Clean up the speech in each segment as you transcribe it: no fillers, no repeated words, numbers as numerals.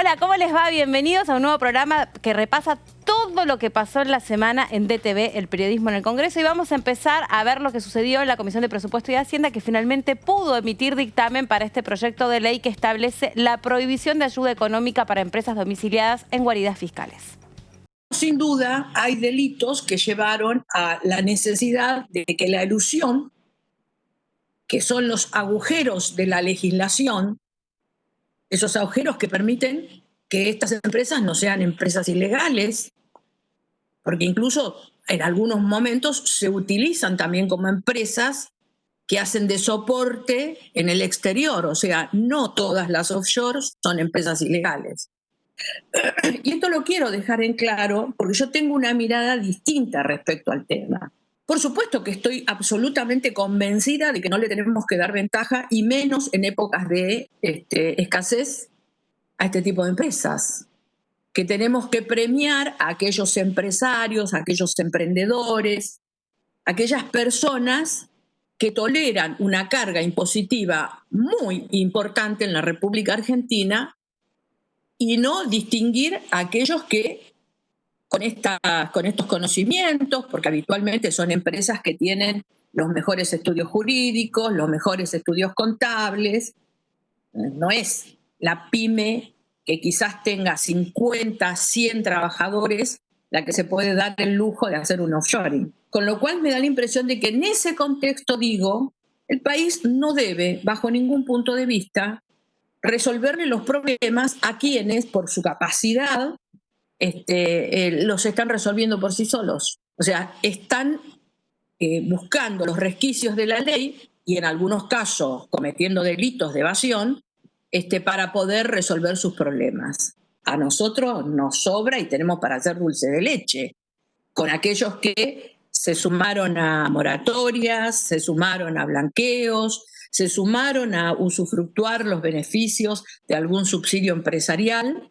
Hola, ¿cómo les va? Bienvenidos a un nuevo programa que repasa todo lo que pasó en la semana en DTV, el periodismo en el Congreso. Y vamos a empezar a ver lo que sucedió en la Comisión de Presupuesto y Hacienda, que finalmente pudo emitir dictamen para este proyecto de ley que establece la prohibición de ayuda económica para empresas domiciliadas en guaridas fiscales. Sin duda, hay delitos que llevaron a la necesidad de que la elusión, que son los agujeros de la legislación, esos agujeros que permiten que estas empresas no sean empresas ilegales, porque incluso en algunos momentos se utilizan también como empresas que hacen de soporte en el exterior, o sea, no todas las offshores son empresas ilegales. Y esto lo quiero dejar en claro porque yo tengo una mirada distinta respecto al tema. Por supuesto que estoy absolutamente convencida de que no le tenemos que dar ventaja, y menos en épocas de escasez, a este tipo de empresas. Que tenemos que premiar a aquellos empresarios, a aquellos emprendedores, a aquellas personas que toleran una carga impositiva muy importante en la República Argentina, y no distinguir a aquellos que con estos conocimientos, porque habitualmente son empresas que tienen los mejores estudios jurídicos, los mejores estudios contables. No es la pyme que quizás tenga 50, 100 trabajadores la que se puede dar el lujo de hacer un offshoring. Con lo cual me da la impresión de que en ese contexto, digo, el país no debe, bajo ningún punto de vista, resolverle los problemas a quienes, por su capacidad, los están resolviendo por sí solos. O sea, están buscando los resquicios de la ley y en algunos casos cometiendo delitos de evasión para poder resolver sus problemas. A nosotros nos sobra y tenemos para hacer dulce de leche con aquellos que se sumaron a moratorias, se sumaron a blanqueos, se sumaron a usufructuar los beneficios de algún subsidio empresarial,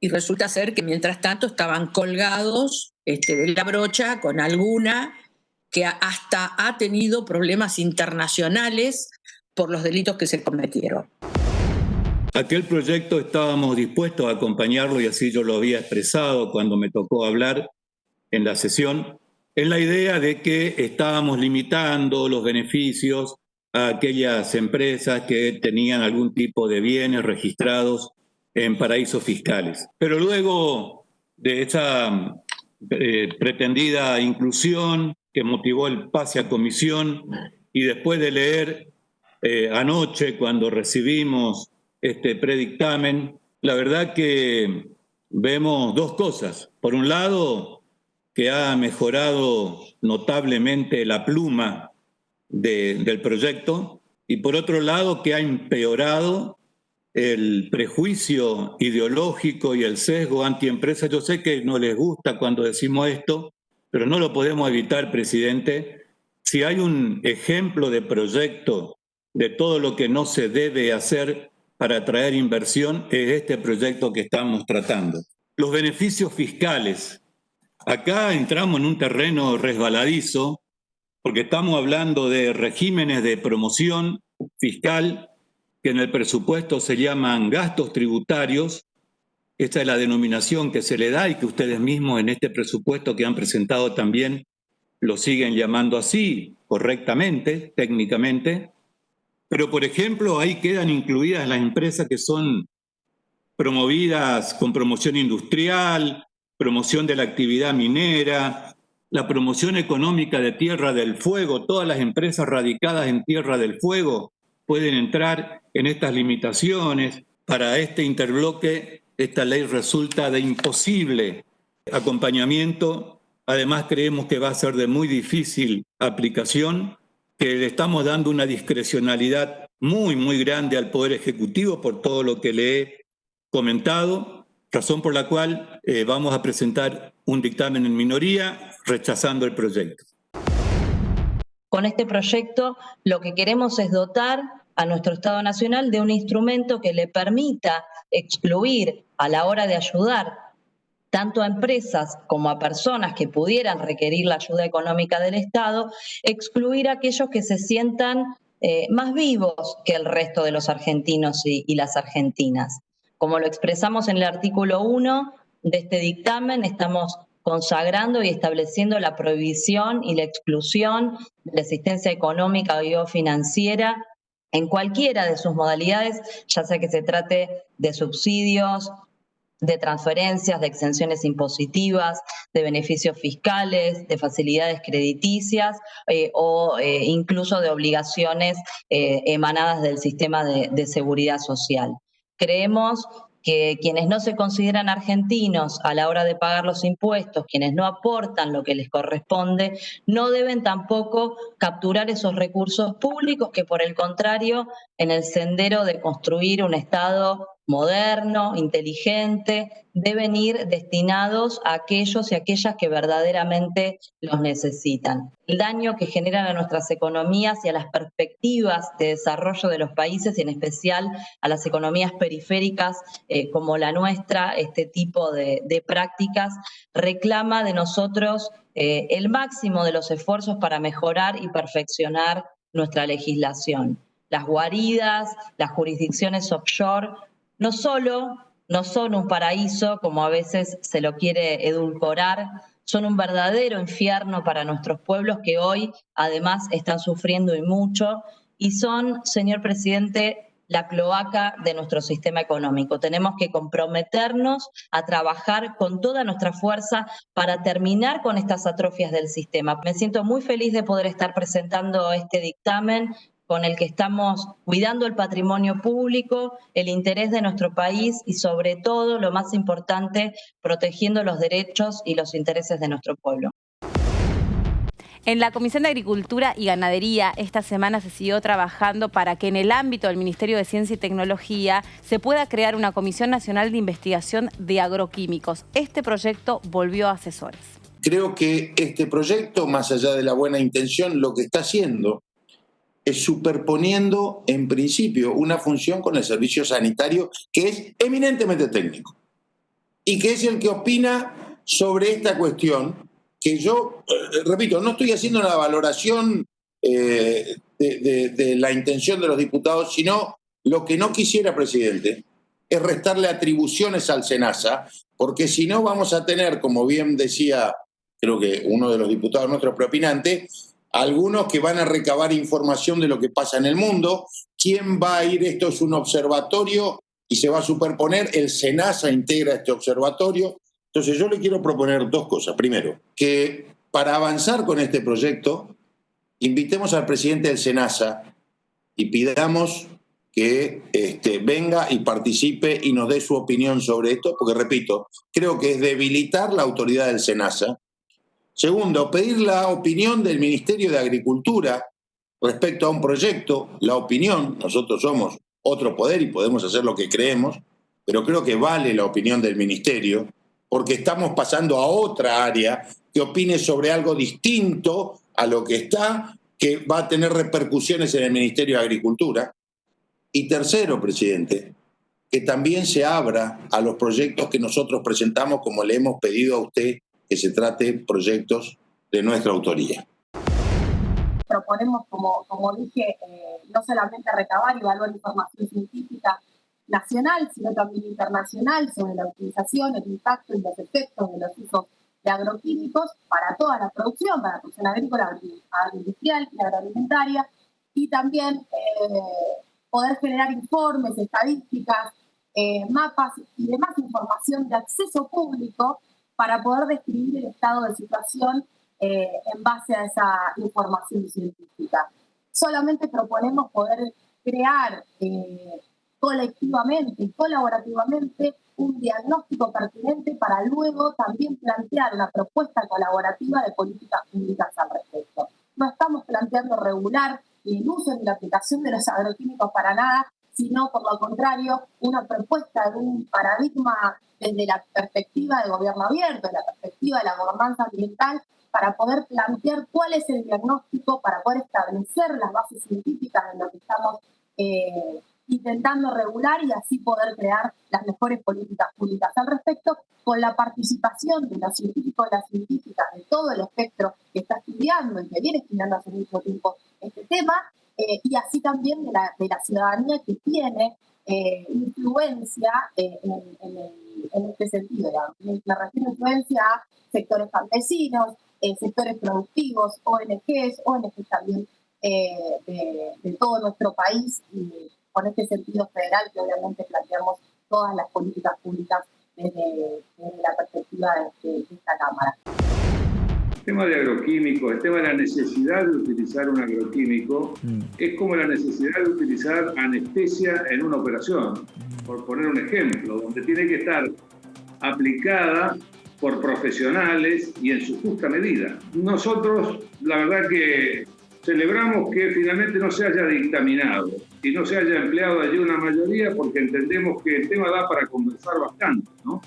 y resulta ser que mientras tanto estaban colgados de la brocha con alguna que hasta ha tenido problemas internacionales por los delitos que se cometieron. Aquel proyecto estábamos dispuestos a acompañarlo, y así yo lo había expresado cuando me tocó hablar en la sesión, en la idea de que estábamos limitando los beneficios a aquellas empresas que tenían algún tipo de bienes registrados en paraísos fiscales. Pero luego de esa pretendida inclusión que motivó el pase a comisión, y después de leer anoche cuando recibimos este predictamen, la verdad que vemos dos cosas. Por un lado, que ha mejorado notablemente la pluma del proyecto, y por otro lado que ha empeorado el prejuicio ideológico y el sesgo antiempresa. Yo sé que no les gusta cuando decimos esto, pero no lo podemos evitar, presidente. Si hay un ejemplo de proyecto de todo lo que no se debe hacer para atraer inversión, es este proyecto que estamos tratando. Los beneficios fiscales. Acá entramos en un terreno resbaladizo porque estamos hablando de regímenes de promoción fiscal que en el presupuesto se llaman gastos tributarios. Esta es la denominación que se le da y que ustedes mismos en este presupuesto que han presentado también lo siguen llamando así, correctamente, técnicamente. Pero, por ejemplo, ahí quedan incluidas las empresas que son promovidas con promoción industrial, promoción de la actividad minera, la promoción económica de Tierra del Fuego. Todas las empresas radicadas en Tierra del Fuego pueden entrar en estas limitaciones. Para este interbloque, esta ley resulta de imposible acompañamiento. Además, creemos que va a ser de muy difícil aplicación, que le estamos dando una discrecionalidad muy, muy grande al Poder Ejecutivo por todo lo que le he comentado, razón por la cual vamos a presentar un dictamen en minoría rechazando el proyecto. Con este proyecto lo que queremos es dotar a nuestro Estado Nacional de un instrumento que le permita excluir a la hora de ayudar tanto a empresas como a personas que pudieran requerir la ayuda económica del Estado, excluir a aquellos que se sientan más vivos que el resto de los argentinos y las argentinas. Como lo expresamos en el artículo 1 de este dictamen, estamos consagrando y estableciendo la prohibición y la exclusión de la asistencia económica o financiera en cualquiera de sus modalidades, ya sea que se trate de subsidios, de transferencias, de exenciones impositivas, de beneficios fiscales, de facilidades crediticias o incluso de obligaciones emanadas del sistema de seguridad social. Creemos que quienes no se consideran argentinos a la hora de pagar los impuestos, quienes no aportan lo que les corresponde, no deben tampoco capturar esos recursos públicos que, por el contrario, en el sendero de construir un Estado moderno, inteligente, deben ir destinados a aquellos y aquellas que verdaderamente los necesitan. El daño que generan a nuestras economías y a las perspectivas de desarrollo de los países, y en especial a las economías periféricas como la nuestra, este tipo de prácticas, reclama de nosotros el máximo de los esfuerzos para mejorar y perfeccionar nuestra legislación. Las guaridas, las jurisdicciones offshore, no solo no son un paraíso, como a veces se lo quiere edulcorar, son un verdadero infierno para nuestros pueblos que hoy además están sufriendo y mucho, y son, señor presidente, la cloaca de nuestro sistema económico. Tenemos que comprometernos a trabajar con toda nuestra fuerza para terminar con estas atrofias del sistema. Me siento muy feliz de poder estar presentando este dictamen con el que estamos cuidando el patrimonio público, el interés de nuestro país y, sobre todo, lo más importante, protegiendo los derechos y los intereses de nuestro pueblo. En la Comisión de Agricultura y Ganadería esta semana se siguió trabajando para que en el ámbito del Ministerio de Ciencia y Tecnología se pueda crear una Comisión Nacional de Investigación de Agroquímicos. Este proyecto volvió a asesores. Creo que este proyecto, más allá de la buena intención, lo que está haciendo es superponiendo, en principio, una función con el servicio sanitario que es eminentemente técnico y que es el que opina sobre esta cuestión, que yo, repito, no estoy haciendo una valoración de la intención de los diputados, sino lo que no quisiera, presidente, es restarle atribuciones al SENASA, porque si no vamos a tener, como bien decía, creo que uno de los diputados nuestros preopinantes, algunos que van a recabar información de lo que pasa en el mundo. ¿Quién va a ir? Esto es un observatorio y se va a superponer. El SENASA integra este observatorio. Entonces yo le quiero proponer dos cosas. Primero, que para avanzar con este proyecto, invitemos al presidente del SENASA y pidamos que venga y participe y nos dé su opinión sobre esto, porque, repito, creo que es debilitar la autoridad del SENASA. Segundo, pedir la opinión del Ministerio de Agricultura respecto a un proyecto. La opinión, nosotros somos otro poder y podemos hacer lo que creemos, pero creo que vale la opinión del Ministerio, porque estamos pasando a otra área que opine sobre algo distinto a lo que está, que va a tener repercusiones en el Ministerio de Agricultura. Y tercero, presidente, que también se abra a los proyectos que nosotros presentamos, como le hemos pedido a usted, que se trate proyectos de nuestra autoría. Proponemos, como dije, no solamente recabar y evaluar información científica nacional, sino también internacional sobre la utilización, el impacto y los efectos de los usos de agroquímicos para toda la producción, para la producción agrícola, agroindustrial y agroalimentaria, y también poder generar informes, estadísticas, mapas y demás información de acceso público para poder describir el estado de situación en base a esa información científica. Solamente proponemos poder crear colectivamente y colaborativamente un diagnóstico pertinente para luego también plantear una propuesta colaborativa de políticas públicas al respecto. No estamos planteando regular ni el uso ni la aplicación de los agroquímicos para nada, sino por lo contrario, una propuesta de un paradigma desde la perspectiva del gobierno abierto, desde la perspectiva de la gobernanza ambiental, para poder plantear cuál es el diagnóstico, para poder establecer las bases científicas de lo que estamos intentando regular y así poder crear las mejores políticas públicas al respecto, con la participación de los científicos y las científicas de todo el espectro que está estudiando y que viene estudiando hace mucho tiempo este tema, y así también de la ciudadanía que tiene influencia en este sentido. Digamos. Me refiero a influencia a sectores campesinos, sectores productivos, ONGs también de todo nuestro país, y con este sentido federal que obviamente planteamos todas las políticas públicas desde la perspectiva de esta Cámara. El tema de agroquímicos, el tema de la necesidad de utilizar un agroquímico, es como la necesidad de utilizar anestesia en una operación, por poner un ejemplo, donde tiene que estar aplicada por profesionales y en su justa medida. Nosotros, la verdad que celebramos que finalmente no se haya dictaminado y no se haya empleado allí una mayoría, porque entendemos que el tema da para conversar bastante, ¿no?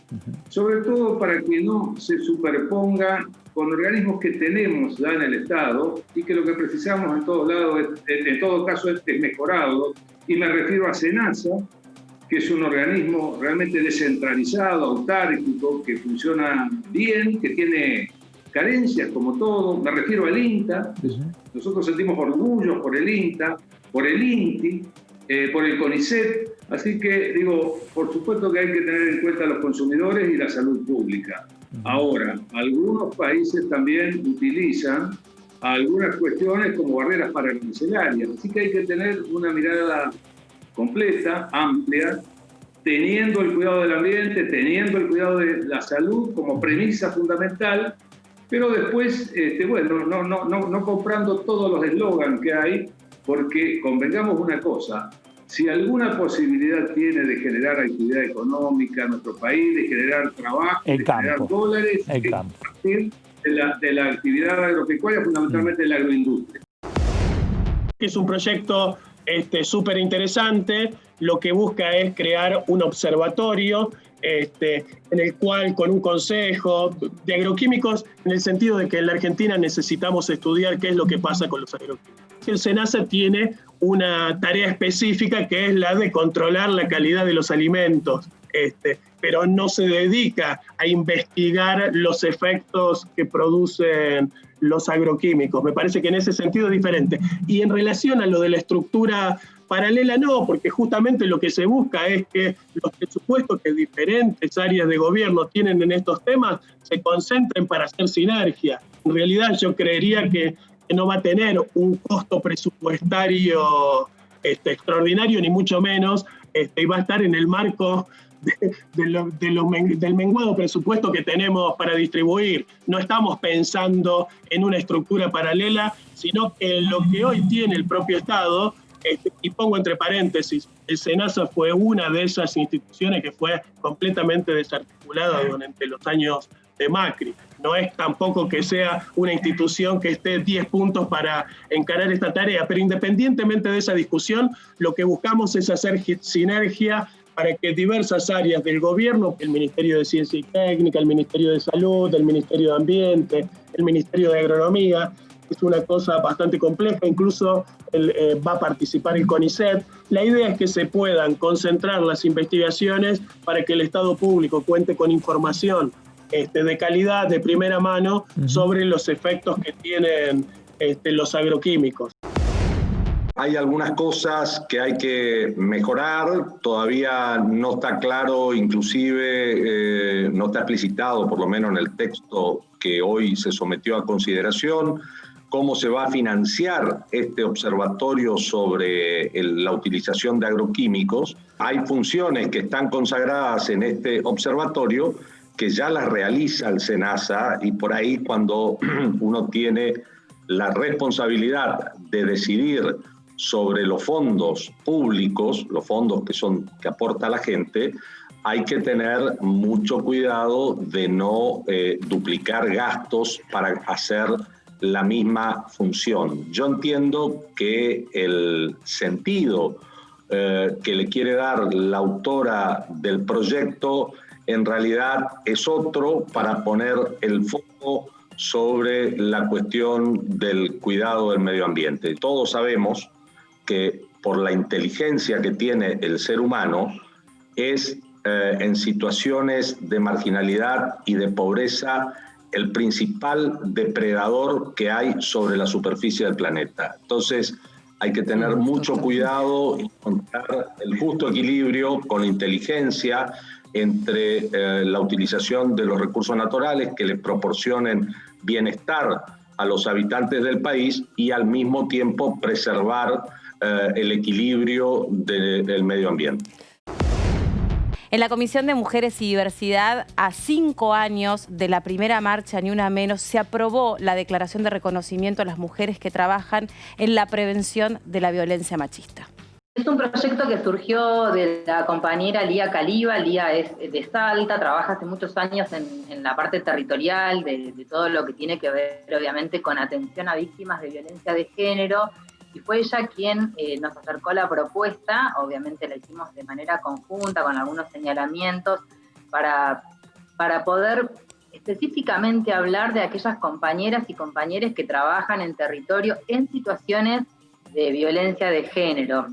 Sobre todo para que no se superponga con organismos que tenemos ya en el Estado y que lo que precisamos en todos lados, en todo caso, es mejorado. Y me refiero a SENASA, que es un organismo realmente descentralizado, autárquico, que funciona bien, que tiene carencias como todo. Me refiero al INTA. Nosotros sentimos orgullo por el INTA, por el INTI, por el CONICET. Así que, digo, por supuesto que hay que tener en cuenta a los consumidores y la salud pública. Ahora, algunos países también utilizan algunas cuestiones como barreras pararancelarias. Así que hay que tener una mirada completa, amplia, teniendo el cuidado del ambiente, teniendo el cuidado de la salud como premisa fundamental, pero después, no comprando todos los eslogans que hay, porque convengamos una cosa: si alguna posibilidad tiene de generar actividad económica en nuestro país, de generar trabajo, generar dólares, a partir de la actividad agropecuaria, fundamentalmente de la agroindustria. Es un proyecto súper interesante. Lo que busca es crear un observatorio en el cual, con un consejo de agroquímicos, en el sentido de que en la Argentina necesitamos estudiar qué es lo que pasa con los agroquímicos. El SENASA tiene una tarea específica, que es la de controlar la calidad de los alimentos, pero no se dedica a investigar los efectos que producen los agroquímicos. Me parece que en ese sentido es diferente. Y en relación a lo de la estructura paralela, no, porque justamente lo que se busca es que los presupuestos que diferentes áreas de gobierno tienen en estos temas se concentren para hacer sinergia. En realidad yo creería que no va a tener un costo presupuestario extraordinario, ni mucho menos, y va a estar en el marco del menguado presupuesto que tenemos para distribuir. No estamos pensando en una estructura paralela, sino que lo que hoy tiene el propio Estado, y pongo entre paréntesis, el SENASA fue una de esas instituciones que fue completamente desarticulada durante los años de Macri. No es tampoco que sea una institución que esté 10 puntos para encarar esta tarea, pero independientemente de esa discusión, lo que buscamos es hacer sinergia para que diversas áreas del gobierno, el Ministerio de Ciencia y Técnica, el Ministerio de Salud, el Ministerio de Ambiente, el Ministerio de Agronomía, es una cosa bastante compleja, incluso va a participar el CONICET. La idea es que se puedan concentrar las investigaciones para que el Estado público cuente con información de calidad, de primera mano, sobre los efectos que tienen los agroquímicos. Hay algunas cosas que hay que mejorar, todavía no está claro, inclusive no está explicitado, por lo menos en el texto que hoy se sometió a consideración, cómo se va a financiar este observatorio sobre la utilización de agroquímicos. Hay funciones que están consagradas en este observatorio que ya las realiza el SENASA, y por ahí cuando uno tiene la responsabilidad de decidir sobre los fondos públicos, los fondos que aporta la gente, hay que tener mucho cuidado de no duplicar gastos para hacer la misma función. Yo entiendo que el sentido que le quiere dar la autora del proyecto en realidad es otro, para poner el foco sobre la cuestión del cuidado del medio ambiente. Todos sabemos que por la inteligencia que tiene el ser humano es en situaciones de marginalidad y de pobreza el principal depredador que hay sobre la superficie del planeta. Entonces, Hay que tener mucho cuidado y encontrar el justo equilibrio con inteligencia entre la utilización de los recursos naturales que les proporcionen bienestar a los habitantes del país y al mismo tiempo preservar el equilibrio del medio ambiente. En la Comisión de Mujeres y Diversidad, a 5 años de la primera marcha Ni Una Menos, se aprobó la declaración de reconocimiento a las mujeres que trabajan en la prevención de la violencia machista. Es un proyecto que surgió de la compañera Lía Caliba. Lía es de Salta, trabaja hace muchos años en la parte territorial de todo lo que tiene que ver, obviamente, con atención a víctimas de violencia de género. Y fue ella quien nos acercó la propuesta. Obviamente la hicimos de manera conjunta, con algunos señalamientos, para poder específicamente hablar de aquellas compañeras y compañeros que trabajan en territorio en situaciones de violencia de género.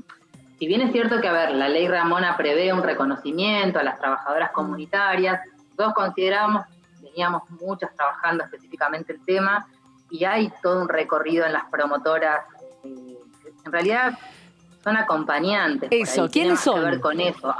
Si bien es cierto que, la ley Ramona prevé un reconocimiento a las trabajadoras comunitarias, todos considerábamos, veníamos muchas trabajando específicamente el tema, y hay todo un recorrido en las promotoras. En realidad son acompañantes. Eso, ¿quiénes son? Tiene que ver con eso.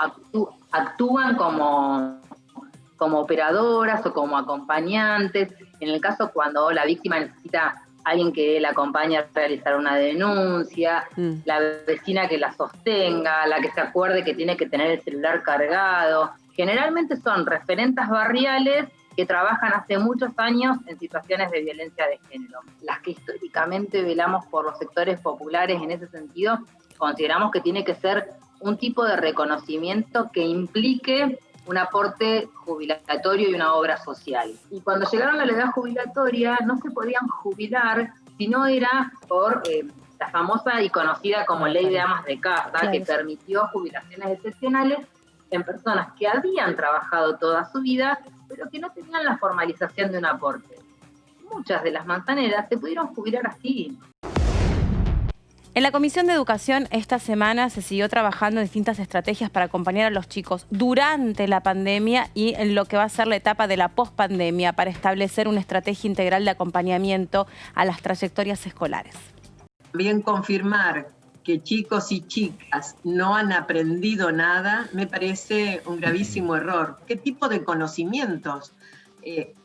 Actúan como operadoras o como acompañantes. En el caso cuando la víctima necesita alguien que la acompañe a realizar una denuncia, la vecina que la sostenga, la que se acuerde que tiene que tener el celular cargado. Generalmente son referentas barriales que trabajan hace muchos años en situaciones de violencia de género. Las que históricamente velamos por los sectores populares en ese sentido, consideramos que tiene que ser un tipo de reconocimiento que implique un aporte jubilatorio y una obra social. Y cuando llegaron a la edad jubilatoria no se podían jubilar si no era por la famosa y conocida como Ley de Amas de Casa, que permitió jubilaciones excepcionales en personas que habían trabajado toda su vida, pero que no tenían la formalización de un aporte. Muchas de las manzaneras se pudieron jubilar así. En la Comisión de Educación esta semana se siguió trabajando en distintas estrategias para acompañar a los chicos durante la pandemia y en lo que va a ser la etapa de la pospandemia para establecer una estrategia integral de acompañamiento a las trayectorias escolares. Bien, confirmar que chicos y chicas no han aprendido nada me parece un gravísimo error. ¿Qué tipo de conocimientos?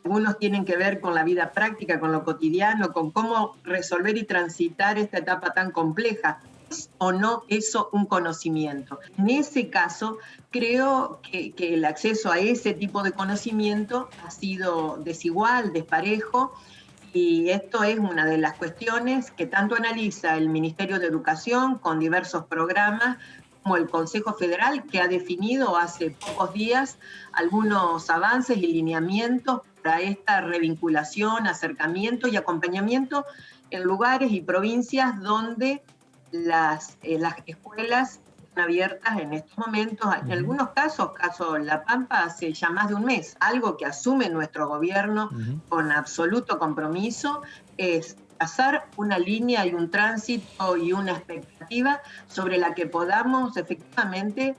Algunos tienen que ver con la vida práctica, con lo cotidiano, con cómo resolver y transitar esta etapa tan compleja. ¿Es o no eso un conocimiento? En ese caso, creo que el acceso a ese tipo de conocimiento ha sido desigual, desparejo, y esto es una de las cuestiones que tanto analiza el Ministerio de Educación con diversos programas, como el Consejo Federal, que ha definido hace pocos días algunos avances y lineamientos para esta revinculación, acercamiento y acompañamiento en lugares y provincias donde las escuelas están abiertas en estos momentos. En algunos casos, caso La Pampa, hace ya más de un mes. Algo que asume nuestro gobierno con absoluto compromiso es trazar una línea y un tránsito y una expectativa sobre la que podamos efectivamente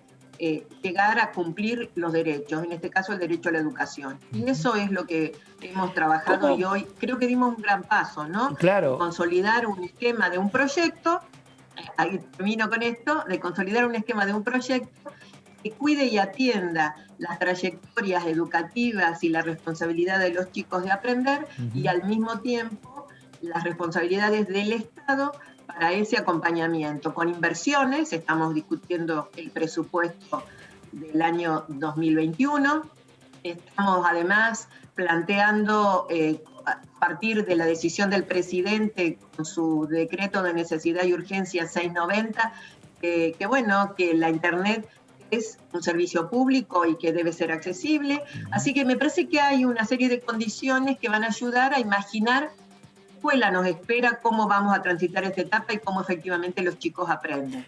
llegar a cumplir los derechos, en este caso el derecho a la educación. Y eso es lo que hemos trabajado y hoy creo que dimos un gran paso, ¿no? Claro. Consolidar un esquema de un proyecto, ahí termino con esto, de consolidar un esquema de un proyecto que cuide y atienda las trayectorias educativas y la responsabilidad de los chicos de aprender y al mismo tiempo las responsabilidades del Estado para ese acompañamiento. Con inversiones, estamos discutiendo el presupuesto del año 2021, estamos además planteando a partir de la decisión del presidente con su decreto de necesidad y urgencia 690, que la Internet es un servicio público y que debe ser accesible. Así que me parece que hay una serie de condiciones que van a ayudar a imaginar qué escuela nos espera, cómo vamos a transitar esta etapa y cómo efectivamente los chicos aprenden.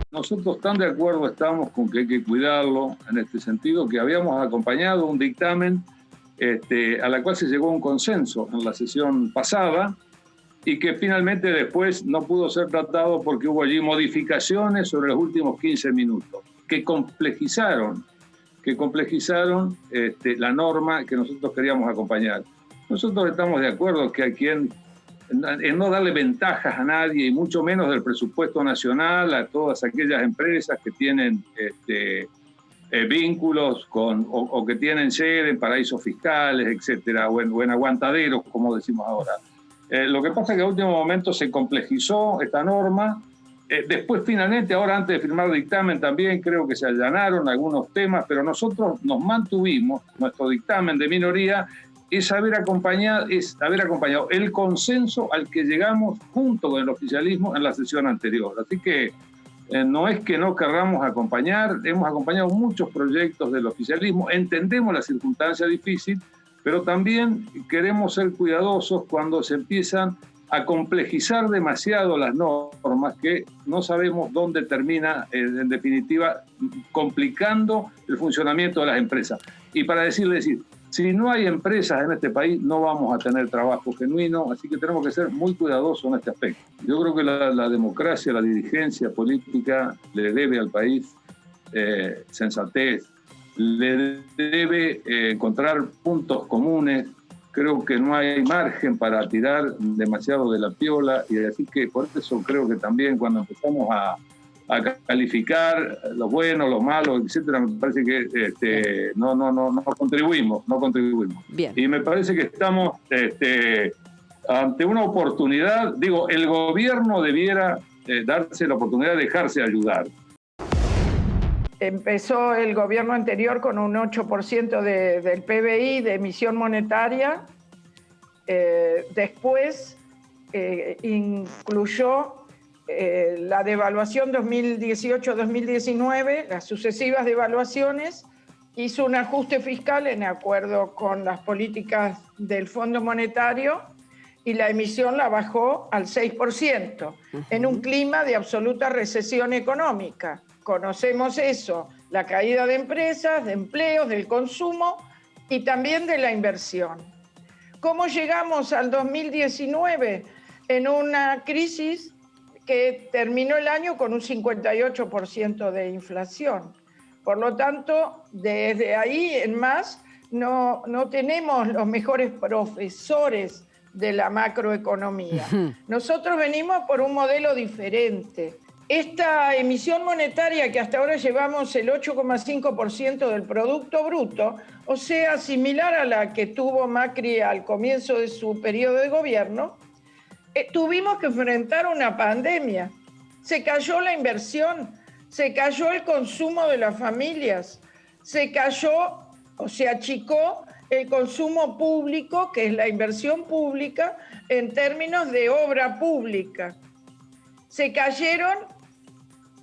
Nosotros tan de acuerdo estamos con que hay que cuidarlo, en este sentido que habíamos acompañado un dictamen a la cual se llegó a un consenso en la sesión pasada y que finalmente después no pudo ser tratado porque hubo allí modificaciones sobre los últimos 15 minutos que complejizaron la norma que nosotros queríamos acompañar. Nosotros estamos de acuerdo que a quien en no darle ventajas a nadie, y mucho menos del presupuesto nacional a todas aquellas empresas que tienen vínculos o que tienen sede en paraísos fiscales, etcétera, o en aguantaderos, como decimos ahora. Lo que pasa es que a último momento se complejizó esta norma. Después, finalmente, ahora antes de firmar dictamen, también creo que se allanaron algunos temas, pero nosotros nos mantuvimos, nuestro dictamen de minoría es haber acompañado el consenso al que llegamos junto con el oficialismo en la sesión anterior. Así que no es que no querramos acompañar, hemos acompañado muchos proyectos del oficialismo, entendemos la circunstancia difícil, pero también queremos ser cuidadosos cuando se empiezan a complejizar demasiado las normas, que no sabemos dónde termina, en definitiva, complicando el funcionamiento de las empresas. Y para decir, si no hay empresas en este país, no vamos a tener trabajo genuino, así que tenemos que ser muy cuidadosos en este aspecto. Yo creo que la democracia, la dirigencia política le debe al país sensatez, le debe encontrar puntos comunes. Creo que no hay margen para tirar demasiado de la piola, y así que por eso creo que también cuando empezamos a calificar lo bueno, lo malo, etcétera, me parece que no contribuimos. Bien. Y me parece que estamos ante una oportunidad. Digo, el gobierno debiera darse la oportunidad de dejarse ayudar. Empezó el gobierno anterior con un 8% del PBI de emisión monetaria. Después incluyó la devaluación 2018-2019, las sucesivas devaluaciones, hizo un ajuste fiscal en acuerdo con las políticas del Fondo Monetario y la emisión la bajó al 6%, en un clima de absoluta recesión económica. Conocemos eso, la caída de empresas, de empleos, del consumo y también de la inversión. ¿Cómo llegamos al 2019? En una crisis que terminó el año con un 58% de inflación. Por lo tanto, desde ahí en más, no tenemos los mejores profesores de la macroeconomía. Nosotros venimos por un modelo diferente. Esta emisión monetaria que hasta ahora llevamos el 8,5% del Producto Bruto, o sea, similar a la que tuvo Macri al comienzo de su periodo de gobierno, tuvimos que enfrentar una pandemia. Se cayó la inversión, se cayó el consumo de las familias, se cayó o se achicó el consumo público, que es la inversión pública, en términos de obra pública. Se cayeron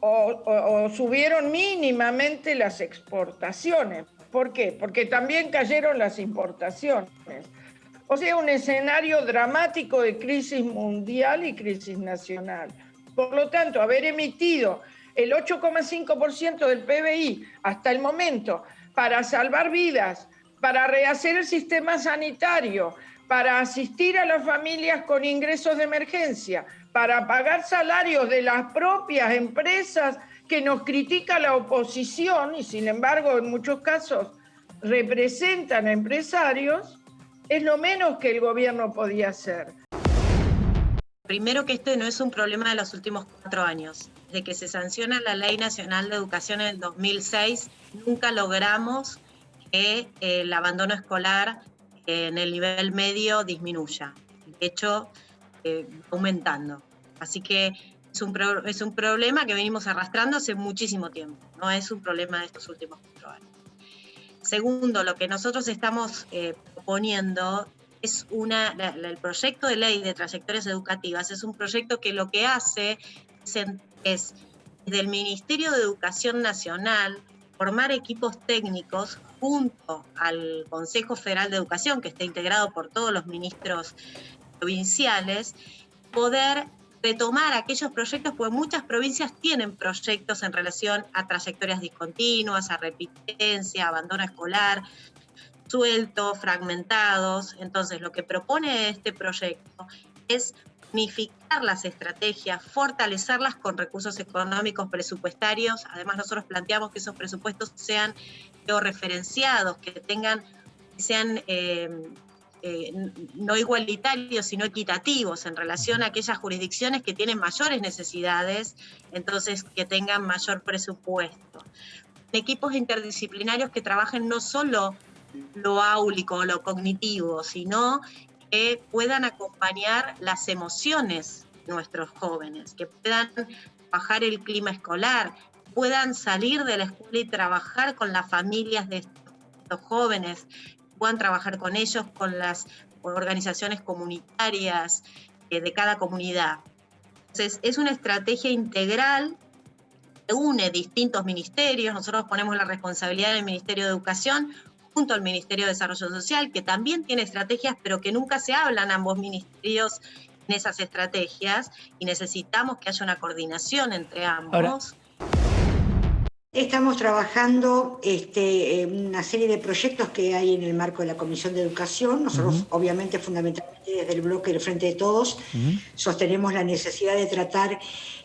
o subieron mínimamente las exportaciones. ¿Por qué? Porque también cayeron las importaciones. O sea, un escenario dramático de crisis mundial y crisis nacional. Por lo tanto, haber emitido el 8,5% del PBI hasta el momento para salvar vidas, para rehacer el sistema sanitario, para asistir a las familias con ingresos de emergencia, para pagar salarios de las propias empresas que nos critica la oposición y sin embargo en muchos casos representan a empresarios, es lo menos que el gobierno podía hacer. Primero que este no es un problema de los últimos 4 años. Desde que se sanciona la Ley Nacional de Educación en el 2006, nunca logramos que el abandono escolar en el nivel medio disminuya. De hecho, aumentando. Así que es un problema que venimos arrastrando hace muchísimo tiempo. No es un problema de estos últimos 4 años. Segundo, lo que nosotros estamos proponiendo es el proyecto de ley de trayectorias educativas. Es un proyecto que lo que hace es desde el Ministerio de Educación Nacional formar equipos técnicos junto al Consejo Federal de Educación, que está integrado por todos los ministros provinciales, poder retomar aquellos proyectos, porque muchas provincias tienen proyectos en relación a trayectorias discontinuas, a repitencia, abandono escolar, sueltos, fragmentados. Entonces, lo que propone este proyecto es unificar las estrategias, fortalecerlas con recursos económicos presupuestarios. Además, nosotros planteamos que esos presupuestos sean georreferenciados, que sean no igualitarios, sino equitativos en relación a aquellas jurisdicciones que tienen mayores necesidades, entonces que tengan mayor presupuesto. Equipos interdisciplinarios que trabajen no solo lo áulico, lo cognitivo, sino que puedan acompañar las emociones de nuestros jóvenes, que puedan trabajar el clima escolar, puedan salir de la escuela y trabajar con las familias de estos jóvenes, puedan trabajar con ellos, con las organizaciones comunitarias de cada comunidad. Entonces, es una estrategia integral que une distintos ministerios. Nosotros ponemos la responsabilidad del Ministerio de Educación junto al Ministerio de Desarrollo Social, que también tiene estrategias, pero que nunca se hablan ambos ministerios en esas estrategias, y necesitamos que haya una coordinación entre ambos. Ahora, estamos trabajando en una serie de proyectos que hay en el marco de la Comisión de Educación. Nosotros, obviamente, fundamentalmente desde el bloque del Frente de Todos, sostenemos la necesidad de tratar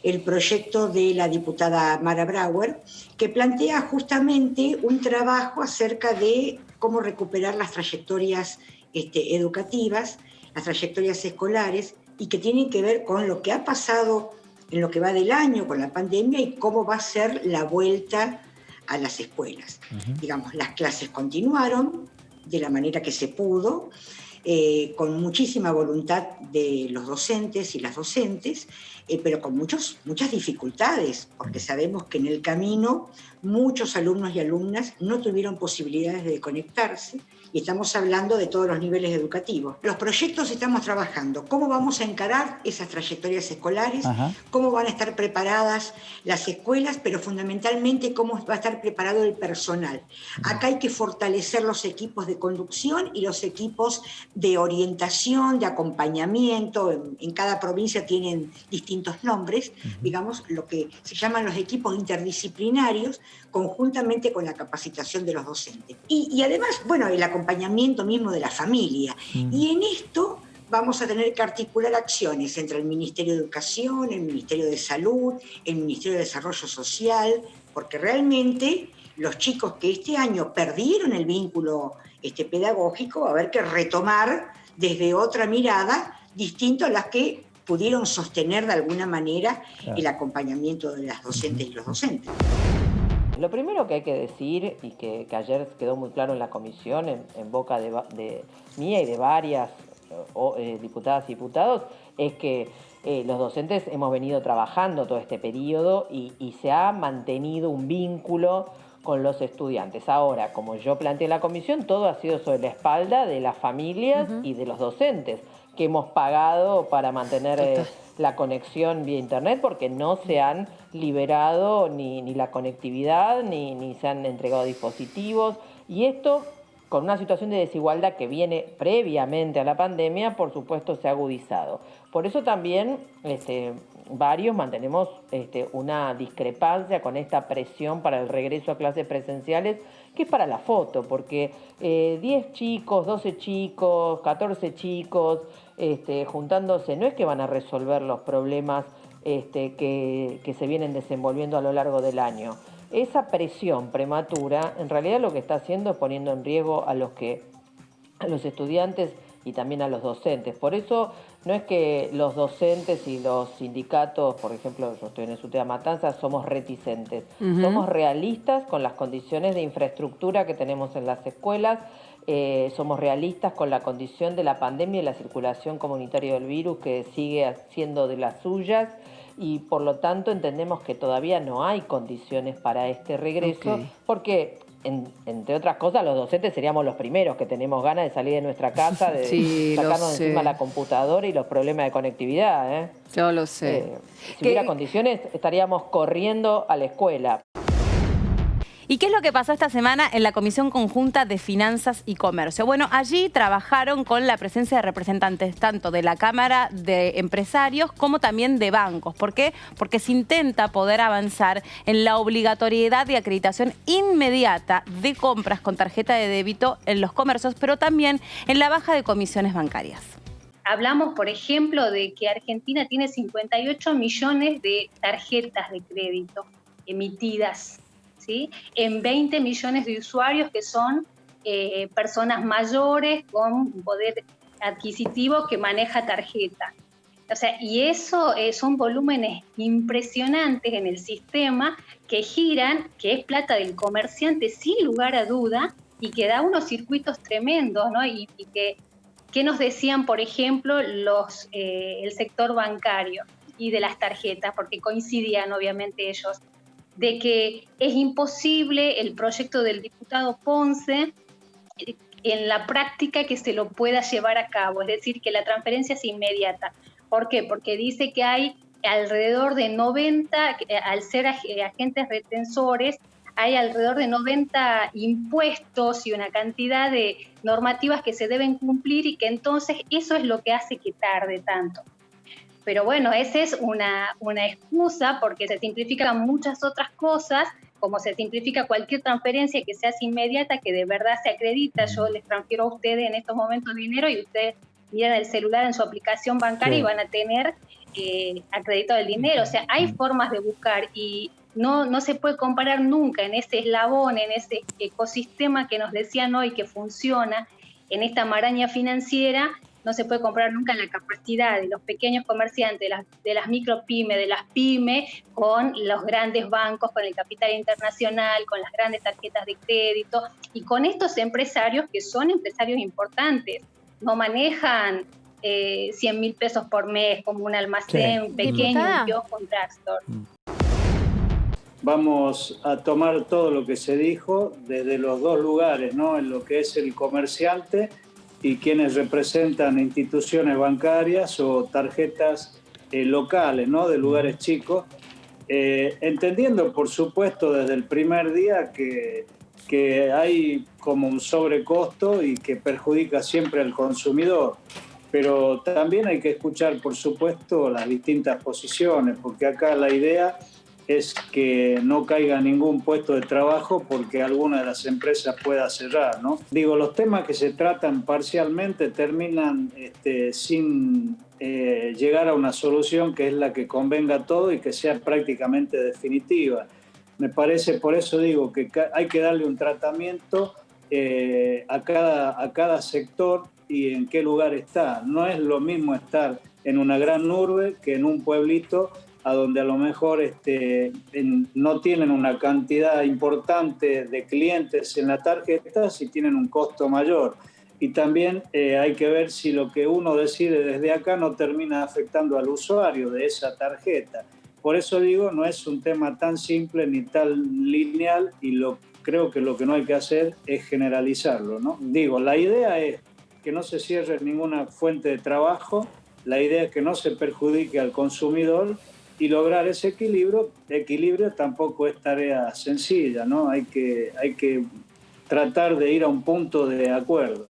el proyecto de la diputada Mara Brauer, que plantea justamente un trabajo acerca de cómo recuperar las trayectorias educativas, las trayectorias escolares, y que tienen que ver con lo que ha pasado en lo que va del año con la pandemia y cómo va a ser la vuelta a las escuelas. Digamos, las clases continuaron de la manera que se pudo, con muchísima voluntad de los docentes y las docentes, pero con muchas dificultades, porque sabemos que en el camino muchos alumnos y alumnas no tuvieron posibilidades de conectarse, y estamos hablando de todos los niveles educativos. Los proyectos estamos trabajando, cómo vamos a encarar esas trayectorias escolares, cómo van a estar preparadas las escuelas, pero fundamentalmente cómo va a estar preparado el personal. Acá hay que fortalecer los equipos de conducción y los equipos de orientación, de acompañamiento. En cada provincia tienen distintos nombres, digamos, lo que se llaman los equipos interdisciplinarios, conjuntamente con la capacitación de los docentes. Y además, bueno, el acompañamiento mismo de la familia. Y en esto vamos a tener que articular acciones entre el Ministerio de Educación, el Ministerio de Salud, el Ministerio de Desarrollo Social, porque realmente los chicos que este año perdieron el vínculo pedagógico, va a haber que retomar desde otra mirada, distinto a las que pudieron sostener de alguna manera el acompañamiento de las docentes y los docentes. Lo primero que hay que decir, y que ayer quedó muy claro en la comisión, en boca de mía y de varias diputadas y diputados, es que los docentes hemos venido trabajando todo este periodo y se ha mantenido un vínculo con los estudiantes. Ahora, como yo planteé en la comisión, todo ha sido sobre la espalda de las familias y de los docentes, que hemos pagado para mantener la conexión vía internet, porque no se han liberado ni la conectividad, ni se han entregado dispositivos, y esto con una situación de desigualdad que viene previamente a la pandemia, por supuesto se ha agudizado. Por eso también varios mantenemos una discrepancia con esta presión para el regreso a clases presenciales, que es para la foto, porque 10 chicos, 12 chicos, 14 chicos juntándose, no es que van a resolver los problemas que se vienen desenvolviendo a lo largo del año. Esa presión prematura, en realidad lo que está haciendo es poniendo en riesgo a los estudiantes y también a los docentes. Por eso no es que los docentes y los sindicatos, por ejemplo, yo estoy en el SUTEBA Matanzas, somos reticentes. Somos realistas con las condiciones de infraestructura que tenemos en las escuelas, somos realistas con la condición de la pandemia y la circulación comunitaria del virus, que sigue siendo de las suyas, y por lo tanto entendemos que todavía no hay condiciones para este regreso, porque entre otras cosas los docentes seríamos los primeros que tenemos ganas de salir de nuestra casa, de sacarnos encima la computadora y los problemas de conectividad. Yo lo sé. Si hubiera condiciones estaríamos corriendo a la escuela. ¿Y qué es lo que pasó esta semana en la Comisión Conjunta de Finanzas y Comercio? Bueno, allí trabajaron con la presencia de representantes tanto de la Cámara de Empresarios como también de bancos. ¿Por qué? Porque se intenta poder avanzar en la obligatoriedad de acreditación inmediata de compras con tarjeta de débito en los comercios, pero también en la baja de comisiones bancarias. Hablamos, por ejemplo, de que Argentina tiene 58 millones de tarjetas de crédito emitidas, ¿sí?, en 20 millones de usuarios, que son personas mayores con poder adquisitivo que maneja tarjeta. O sea, y eso son volúmenes impresionantes en el sistema que giran, que es plata del comerciante sin lugar a duda, y que da unos circuitos tremendos, ¿no? Y que nos decían, por ejemplo, el sector bancario y de las tarjetas, porque coincidían obviamente ellos, de que es imposible el proyecto del diputado Ponce en la práctica que se lo pueda llevar a cabo, es decir, que la transferencia es inmediata. ¿Por qué? Porque dice que hay alrededor de 90, al ser agentes retensores, hay alrededor de 90 impuestos y una cantidad de normativas que se deben cumplir y que entonces eso es lo que hace que tarde tanto. Pero bueno, esa es una excusa porque se simplifican muchas otras cosas, como se simplifica cualquier transferencia que sea inmediata, que de verdad se acredita. Yo les transfiero a ustedes en estos momentos dinero y ustedes miran el celular en su aplicación bancaria y van a tener acreditado el dinero. O sea, hay formas de buscar y no se puede comparar nunca en ese eslabón, en ese ecosistema que nos decían hoy que funciona, en esta maraña financiera. No se puede comparar nunca la capacidad de los pequeños comerciantes, de las micropymes, de las pymes, con los grandes bancos, con el capital internacional, con las grandes tarjetas de crédito y con estos empresarios que son empresarios importantes. No manejan 100.000 pesos por mes como un almacén pequeño, un kiosco, un drugstore. Vamos a tomar todo lo que se dijo desde los dos lugares, ¿no? En lo que es el comerciante y quienes representan instituciones bancarias o tarjetas locales, ¿no? De lugares chicos, entendiendo, por supuesto, desde el primer día que hay como un sobrecosto y que perjudica siempre al consumidor. Pero también hay que escuchar, por supuesto, las distintas posiciones, porque acá la idea es que no caiga ningún puesto de trabajo porque alguna de las empresas pueda cerrar, ¿no? Digo, los temas que se tratan parcialmente terminan sin llegar a una solución que es la que convenga a todo y que sea prácticamente definitiva. Me parece, por eso digo que hay que darle un tratamiento a cada sector y en qué lugar está. No es lo mismo estar en una gran urbe que en un pueblito a donde a lo mejor no tienen una cantidad importante de clientes en la tarjeta, si tienen un costo mayor. Y también hay que ver si lo que uno decide desde acá no termina afectando al usuario de esa tarjeta. Por eso digo, no es un tema tan simple ni tan lineal y creo que lo que no hay que hacer es generalizarlo, ¿no? Digo, la idea es que no se cierre ninguna fuente de trabajo, la idea es que no se perjudique al consumidor y lograr ese equilibrio tampoco es tarea sencilla, ¿no? Hay que tratar de ir a un punto de acuerdo.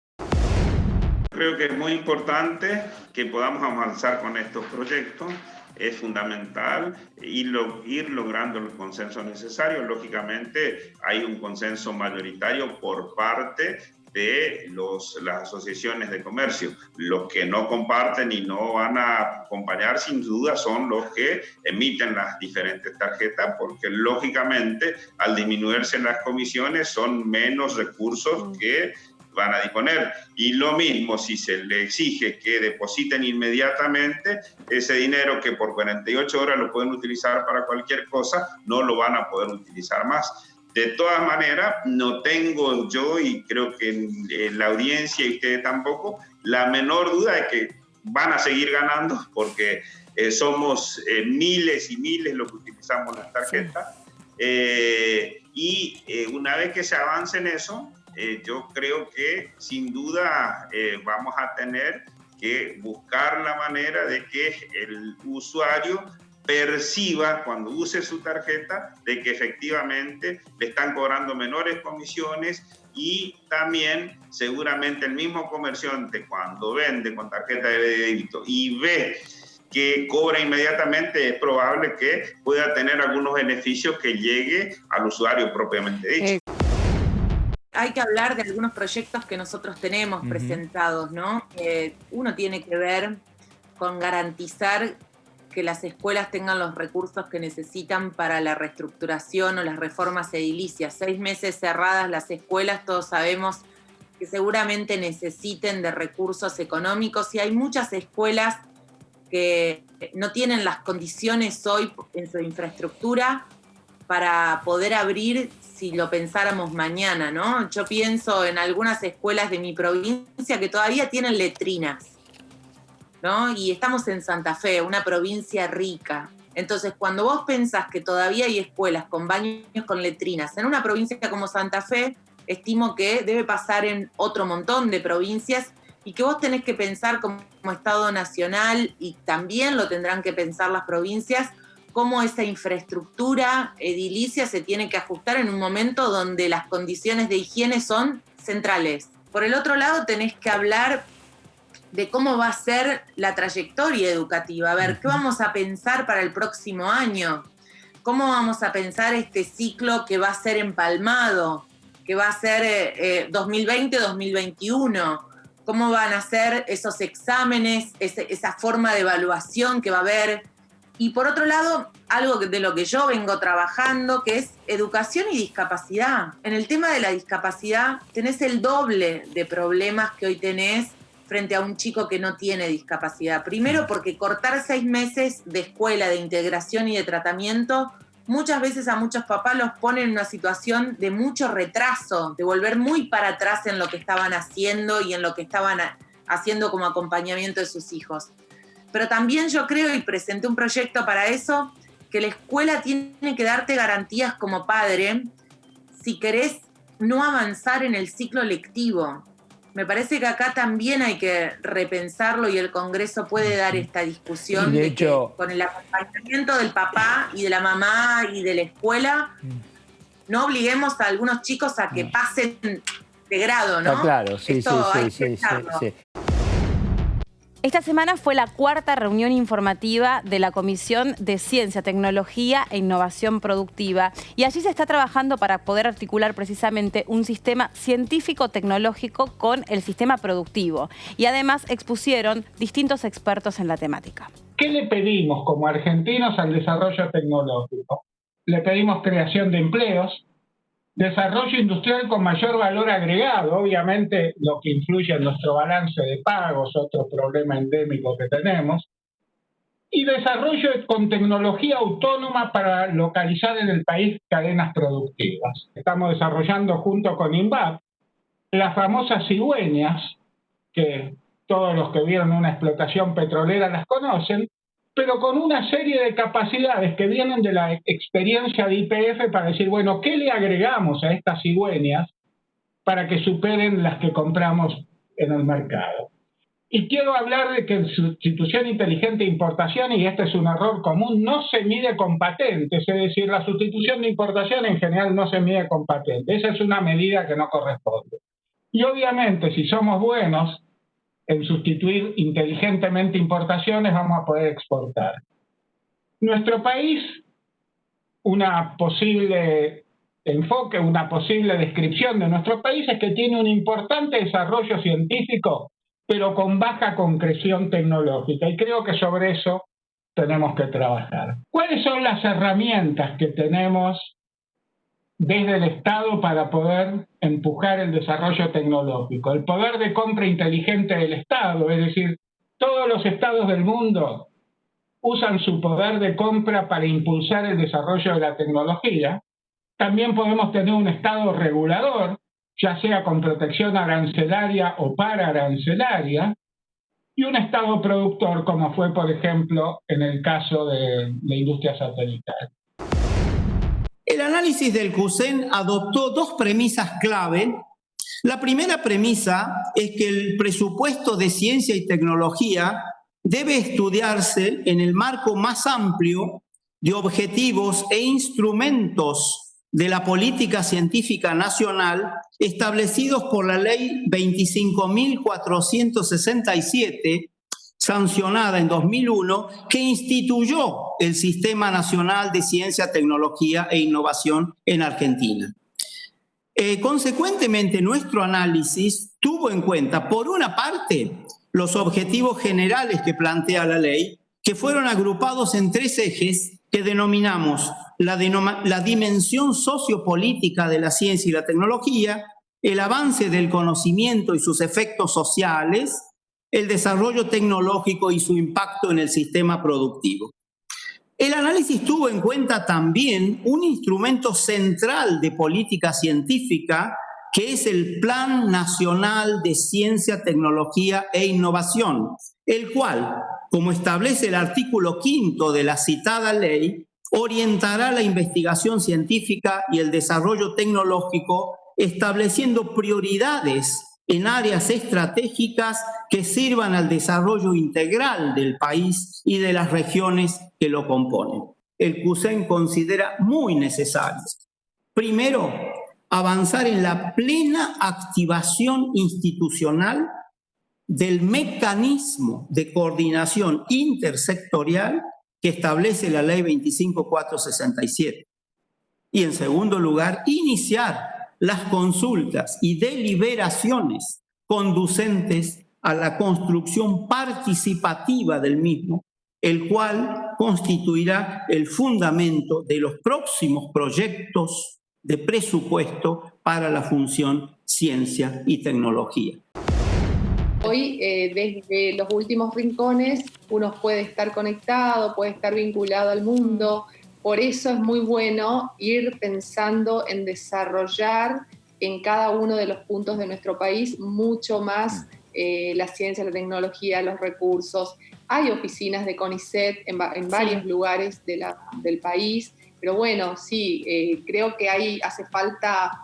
Creo que es muy importante que podamos avanzar con estos proyectos. Es fundamental ir logrando el consenso necesario. Lógicamente hay un consenso mayoritario por parte de las asociaciones de comercio. Los que no comparten y no van a acompañar sin duda son los que emiten las diferentes tarjetas, porque lógicamente al disminuirse las comisiones son menos recursos que van a disponer. Y lo mismo si se le exige que depositen inmediatamente ese dinero que por 48 horas lo pueden utilizar para cualquier cosa, no lo van a poder utilizar más. De todas maneras, no tengo yo, y creo que la audiencia y ustedes tampoco, la menor duda de que van a seguir ganando, porque somos miles y miles los que utilizamos las tarjetas. Y una vez que se avance en eso, yo creo que sin duda vamos a tener que buscar la manera de que el usuario perciba cuando use su tarjeta de que efectivamente le están cobrando menores comisiones y también seguramente el mismo comerciante cuando vende con tarjeta de débito y ve que cobra inmediatamente, es probable que pueda tener algunos beneficios que llegue al usuario propiamente dicho. Hay que hablar de algunos proyectos que nosotros tenemos presentados, ¿no? Uno tiene que ver con garantizar que las escuelas tengan los recursos que necesitan para la reestructuración o las reformas edilicias. 6 meses cerradas las escuelas, todos sabemos que seguramente necesiten de recursos económicos, y hay muchas escuelas que no tienen las condiciones hoy en su infraestructura para poder abrir si lo pensáramos mañana, ¿no? Yo pienso en algunas escuelas de mi provincia que todavía tienen letrinas, ¿no? Y estamos en Santa Fe, una provincia rica. Entonces, cuando vos pensás que todavía hay escuelas con baños con letrinas en una provincia como Santa Fe, estimo que debe pasar en otro montón de provincias, y que vos tenés que pensar como Estado nacional, y también lo tendrán que pensar las provincias, cómo esa infraestructura edilicia se tiene que ajustar en un momento donde las condiciones de higiene son centrales. Por el otro lado, tenés que hablar de cómo va a ser la trayectoria educativa. A ver, ¿qué vamos a pensar para el próximo año? ¿Cómo vamos a pensar este ciclo que va a ser empalmado, que va a ser 2020-2021? ¿Cómo van a ser esos exámenes, esa forma de evaluación que va a haber? Y por otro lado, algo de lo que yo vengo trabajando, que es educación y discapacidad. En el tema de la discapacidad, tenés el doble de problemas que hoy tenés frente a un chico que no tiene discapacidad. Primero, porque cortar 6 meses de escuela, de integración y de tratamiento, muchas veces a muchos papás los pone en una situación de mucho retraso, de volver muy para atrás en lo que estaban haciendo y en lo que estaban haciendo como acompañamiento de sus hijos. Pero también yo creo, y presenté un proyecto para eso, que la escuela tiene que darte garantías como padre si querés no avanzar en el ciclo lectivo. Me parece que acá también hay que repensarlo, y el Congreso puede dar esta discusión de hecho, que con el acompañamiento del papá y de la mamá y de la escuela no obliguemos a algunos chicos a que pasen de grado, ¿no? Está claro, sí, esto sí. Esta semana fue la 4ª reunión informativa de la Comisión de Ciencia, Tecnología e Innovación Productiva, y allí se está trabajando para poder articular precisamente un sistema científico-tecnológico con el sistema productivo, y además expusieron distintos expertos en la temática. ¿Qué le pedimos como argentinos al desarrollo tecnológico? Le pedimos creación de empleos, desarrollo industrial con mayor valor agregado, obviamente lo que influye en nuestro balance de pagos, otro problema endémico que tenemos, y desarrollo con tecnología autónoma para localizar en el país cadenas productivas. Estamos desarrollando junto con INVAP las famosas cigüeñas, que todos los que vieron una explotación petrolera las conocen, pero con una serie de capacidades que vienen de la experiencia de YPF para decir, bueno, ¿qué le agregamos a estas cigüeñas para que superen las que compramos en el mercado? Y quiero hablar de que en sustitución inteligente de importación, y este es un error común, no se mide con patentes, es decir, la sustitución de importación en general no se mide con patentes. Esa es una medida que no corresponde. Y obviamente, si somos buenos en sustituir inteligentemente importaciones, vamos a poder exportar. Nuestro país, una posible enfoque, una posible descripción de nuestro país es que tiene un importante desarrollo científico, pero con baja concreción tecnológica, y creo que sobre eso tenemos que trabajar. ¿Cuáles son las herramientas que tenemos desde el Estado para poder empujar el desarrollo tecnológico? El poder de compra inteligente del Estado, es decir, todos los estados del mundo usan su poder de compra para impulsar el desarrollo de la tecnología. También podemos tener un Estado regulador, ya sea con protección arancelaria o paraarancelaria, y un Estado productor, como fue, por ejemplo, en el caso de la industria satelital. El análisis del CUSEN adoptó 2 premisas clave. La primera premisa es que el presupuesto de ciencia y tecnología debe estudiarse en el marco más amplio de objetivos e instrumentos de la política científica nacional establecidos por la Ley 25.467, sancionada en 2001, que instituyó el Sistema Nacional de Ciencia, Tecnología e Innovación en Argentina. Consecuentemente, nuestro análisis tuvo en cuenta, por una parte, los objetivos generales que plantea la ley, que fueron agrupados en 3 ejes que denominamos la dimensión sociopolítica de la ciencia y la tecnología, el avance del conocimiento y sus efectos sociales, el desarrollo tecnológico y su impacto en el sistema productivo. El análisis tuvo en cuenta también un instrumento central de política científica, que es el Plan Nacional de Ciencia, Tecnología e Innovación, el cual, como establece el artículo 5º de la citada ley, orientará la investigación científica y el desarrollo tecnológico, estableciendo prioridades en áreas estratégicas que sirvan al desarrollo integral del país y de las regiones que lo componen. El CUSEN considera muy necesario, primero, avanzar en la plena activación institucional del mecanismo de coordinación intersectorial que establece la Ley 25467. Y en segundo lugar, iniciar las consultas y deliberaciones conducentes a la construcción participativa del mismo, el cual constituirá el fundamento de los próximos proyectos de presupuesto para la función ciencia y tecnología. Hoy, desde los últimos rincones, uno puede estar conectado, puede estar vinculado al mundo. Por eso es muy bueno ir pensando en desarrollar en cada uno de los puntos de nuestro país mucho más la ciencia, la tecnología, los recursos. Hay oficinas de CONICET en varios lugares del país, pero bueno, sí, creo que hace falta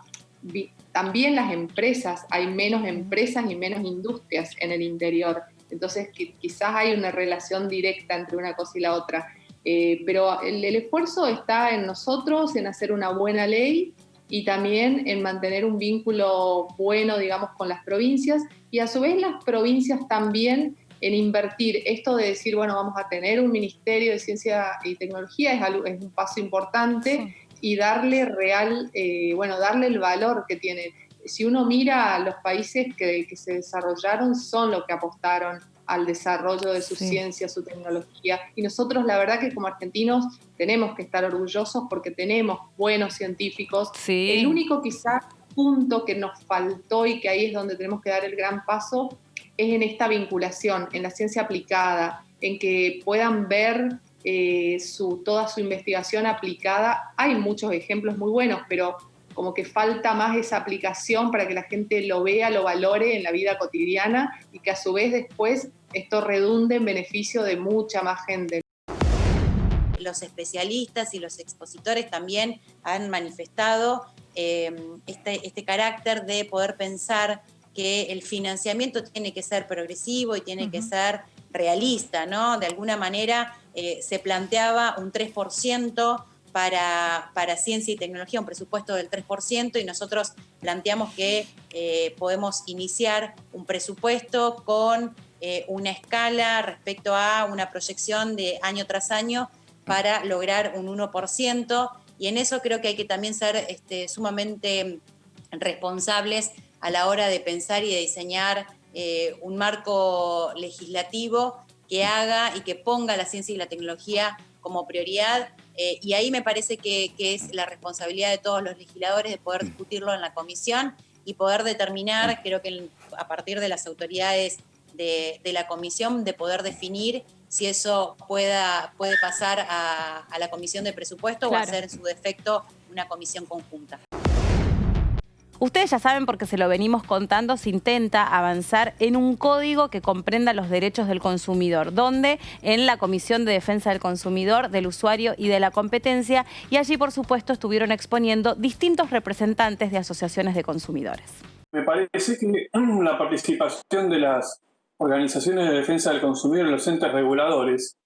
también las empresas. Hay menos empresas y menos industrias en el interior. Entonces quizás hay una relación directa entre una cosa y la otra. Pero el esfuerzo está en nosotros, en hacer una buena ley y también en mantener un vínculo bueno, digamos, con las provincias, y a su vez las provincias también en invertir. Esto de decir, bueno, vamos a tener un Ministerio de Ciencia y Tecnología es un paso importante, y darle darle el valor que tiene. Si uno mira, los países que se desarrollaron son los que apostaron al desarrollo de su ciencia, su tecnología. Y nosotros, la verdad que como argentinos tenemos que estar orgullosos porque tenemos buenos científicos. El único quizás punto que nos faltó, y que ahí es donde tenemos que dar el gran paso, es en esta vinculación, en la ciencia aplicada, en que puedan ver toda su investigación aplicada. Hay muchos ejemplos muy buenos, pero como que falta más esa aplicación para que la gente lo vea, lo valore en la vida cotidiana, y que a su vez después esto redunde en beneficio de mucha más gente. Los especialistas y los expositores también han manifestado este carácter de poder pensar que el financiamiento tiene que ser progresivo y tiene que ser realista, ¿no? De alguna manera se planteaba un 3% para ciencia y tecnología, un presupuesto del 3%, y nosotros planteamos que podemos iniciar un presupuesto con una escala respecto a una proyección de año tras año para lograr un 1%, y en eso creo que hay que también ser sumamente responsables a la hora de pensar y de diseñar un marco legislativo que haga y que ponga la ciencia y la tecnología como prioridad. Y ahí me parece que es la responsabilidad de todos los legisladores de poder discutirlo en la comisión y poder determinar, creo que a partir de las autoridades de la comisión, de poder definir si eso puede pasar a la comisión de presupuesto, o hacer en su defecto una comisión conjunta. Ustedes ya saben, porque se lo venimos contando, se intenta avanzar en un código que comprenda los derechos del consumidor, donde en la Comisión de Defensa del Consumidor, del Usuario y de la Competencia, y allí por supuesto estuvieron exponiendo distintos representantes de asociaciones de consumidores. Me parece que la participación de las organizaciones de defensa del consumidor en los entes reguladores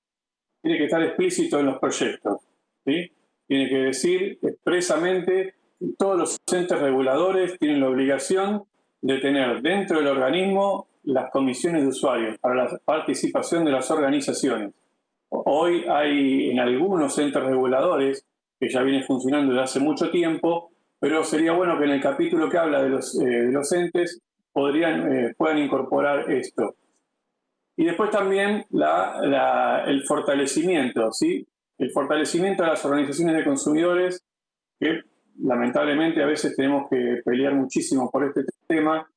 tiene que estar explícito en los proyectos, ¿sí? Tiene que decir expresamente: todos los entes reguladores tienen la obligación de tener dentro del organismo las comisiones de usuarios para la participación de las organizaciones. Hoy hay en algunos entes reguladores, que ya viene funcionando desde hace mucho tiempo, pero sería bueno que en el capítulo que habla de los entes puedan incorporar esto. Y después también el fortalecimiento, ¿sí? El fortalecimiento de las organizaciones de consumidores, que lamentablemente a veces tenemos que pelear muchísimo por este tema.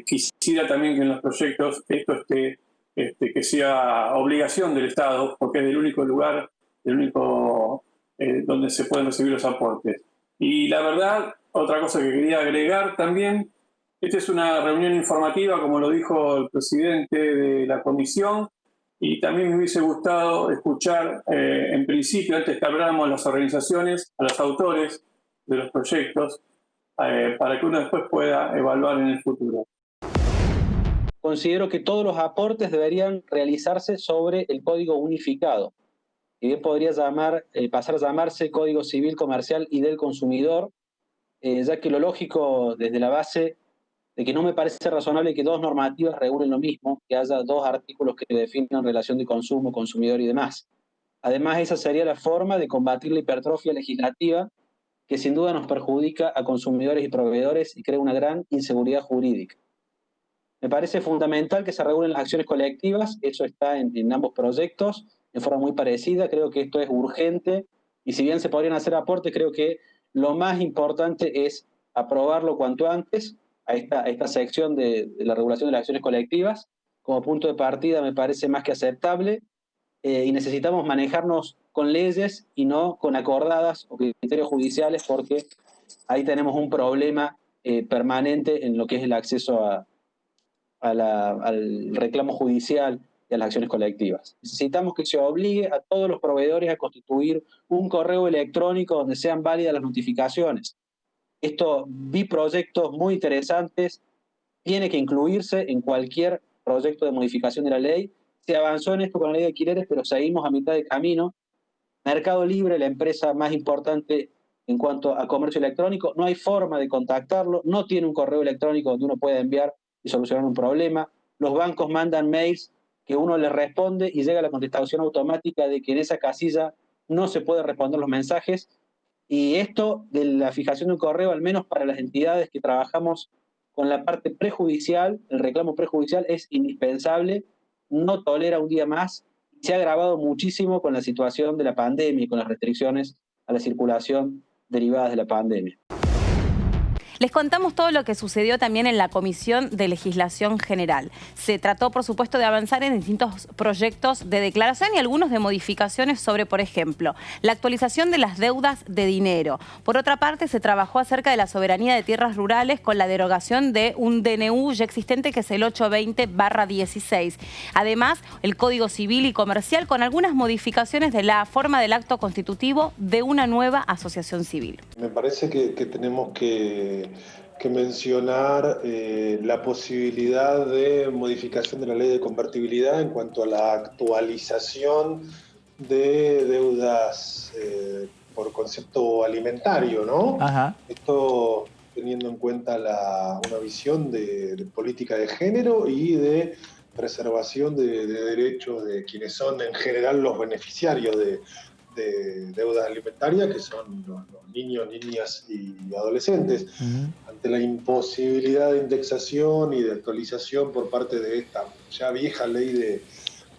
Quisiera también que en los proyectos esto esté, que sea obligación del Estado, porque es el único lugar, donde se pueden recibir los aportes. Y la verdad, otra cosa que quería agregar también, esta es una reunión informativa, como lo dijo el presidente de la comisión, y también me hubiese gustado escuchar, en principio, antes que habláramos, las organizaciones, a los autores de los proyectos, para que uno después pueda evaluar en el futuro. Considero que todos los aportes deberían realizarse sobre el Código Unificado, que bien podría pasar a llamarse Código Civil Comercial y del Consumidor, ya que lo lógico desde la base de que no me parece razonable que dos normativas regulen lo mismo, que haya dos artículos que definan relación de consumo, consumidor y demás. Además, esa sería la forma de combatir la hipertrofia legislativa, que sin duda nos perjudica a consumidores y proveedores y crea una gran inseguridad jurídica. Me parece fundamental que se regulen las acciones colectivas, eso está en ambos proyectos, de forma muy parecida, creo que esto es urgente, y si bien se podrían hacer aportes, creo que lo más importante es aprobarlo cuanto antes, a esta sección de la regulación de las acciones colectivas. Como punto de partida me parece más que aceptable, y necesitamos manejarnos con leyes y no con acordadas o criterios judiciales, porque ahí tenemos un problema permanente en lo que es el acceso al reclamo judicial y a las acciones colectivas. Necesitamos que se obligue a todos los proveedores a constituir un correo electrónico donde sean válidas las notificaciones. Vi proyectos muy interesantes, tiene que incluirse en cualquier proyecto de modificación de la ley. Se avanzó en esto con la ley de alquileres, pero seguimos a mitad de camino. Mercado Libre, la empresa más importante en cuanto a comercio electrónico, no hay forma de contactarlo, no tiene un correo electrónico donde uno pueda enviar y solucionar un problema. Los bancos mandan mails que uno les responde y llega la contestación automática de que en esa casilla no se puede responder los mensajes. Y esto de la fijación de un correo, al menos para las entidades que trabajamos con la parte prejudicial, el reclamo prejudicial es indispensable, no tolera un día más. Se ha agravado muchísimo con la situación de la pandemia y con las restricciones a la circulación derivadas de la pandemia. Les contamos todo lo que sucedió también en la Comisión de Legislación General. Se trató, por supuesto, de avanzar en distintos proyectos de declaración y algunos de modificaciones sobre, por ejemplo, la actualización de las deudas de dinero. Por otra parte, se trabajó acerca de la soberanía de tierras rurales con la derogación de un DNU ya existente, que es el 820/16. Además, el Código Civil y Comercial con algunas modificaciones de la forma del acto constitutivo de una nueva asociación civil. Me parece que tenemos que mencionar la posibilidad de modificación de la ley de convertibilidad en cuanto a la actualización de deudas por concepto alimentario, ¿no? Ajá. Esto teniendo en cuenta una visión de política de género y de preservación de derechos de quienes son en general los beneficiarios de deudas alimentarias, que son los niños, niñas y adolescentes. Ante la imposibilidad de indexación y de actualización por parte de esta ya vieja ley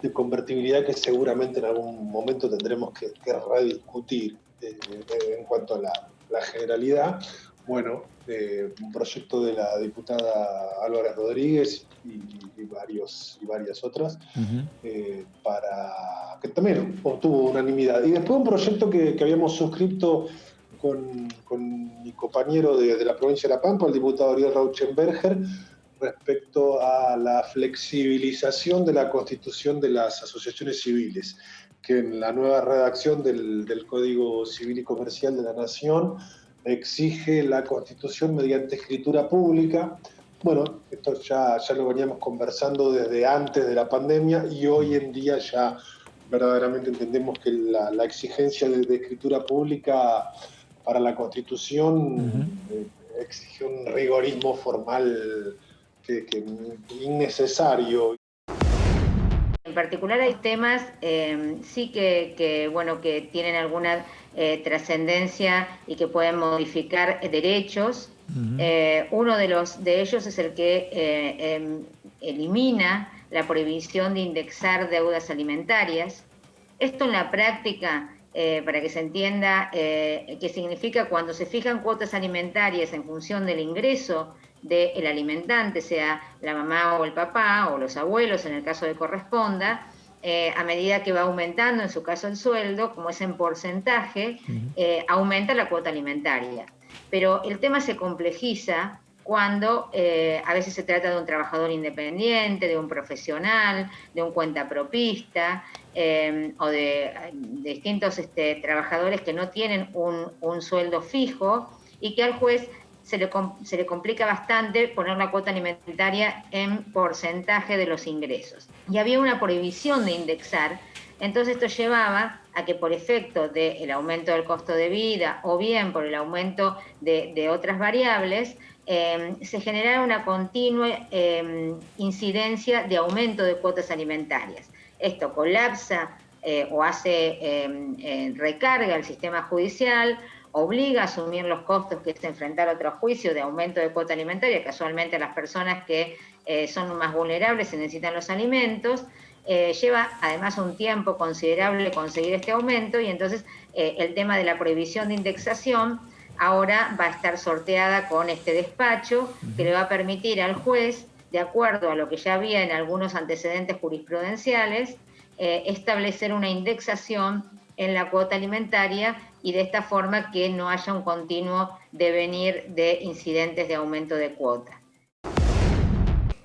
de convertibilidad, que seguramente en algún momento tendremos que rediscutir en cuanto a la generalidad, bueno, un proyecto de la diputada Álvarez Rodríguez y varias otras, para que también obtuvo unanimidad. Y después un proyecto que habíamos suscrito con mi compañero de la provincia de La Pampa, el diputado Ariel Rauschenberger, respecto a la flexibilización de la constitución de las asociaciones civiles, que en la nueva redacción del Código Civil y Comercial de la Nación exige la constitución mediante escritura pública. Bueno, esto ya lo veníamos conversando desde antes de la pandemia y hoy en día ya verdaderamente entendemos que la exigencia de escritura pública para la constitución exige un rigorismo formal que innecesario. En particular hay temas sí que tienen alguna trascendencia y que pueden modificar derechos. Uno de ellos es el que elimina la prohibición de indexar deudas alimentarias. Esto en la práctica para que se entienda qué significa cuando se fijan cuotas alimentarias en función del ingreso del alimentante, sea la mamá o el papá o los abuelos en el caso de corresponda, a medida que va aumentando, en su caso el sueldo, como es en porcentaje, aumenta la cuota alimentaria. Pero el tema se complejiza cuando a veces se trata de un trabajador independiente, de un profesional, de un cuentapropista, o de distintos trabajadores que no tienen un sueldo fijo y que al juez se le complica bastante poner la cuota alimentaria en porcentaje de los ingresos. Y había una prohibición de indexar, entonces esto llevaba a que por efecto del aumento del costo de vida o bien por el aumento de otras variables, se generara una continua incidencia de aumento de cuotas alimentarias. Esto colapsa o hace recarga el sistema judicial, obliga a asumir los costos que es enfrentar otro juicio de aumento de cuota alimentaria, casualmente a las personas que son más vulnerables y necesitan los alimentos. Lleva además un tiempo considerable conseguir este aumento y entonces el tema de la prohibición de indexación ahora va a estar sorteada con este despacho que le va a permitir al juez, de acuerdo a lo que ya había en algunos antecedentes jurisprudenciales, establecer una indexación en la cuota alimentaria y de esta forma que no haya un continuo devenir de incidentes de aumento de cuota.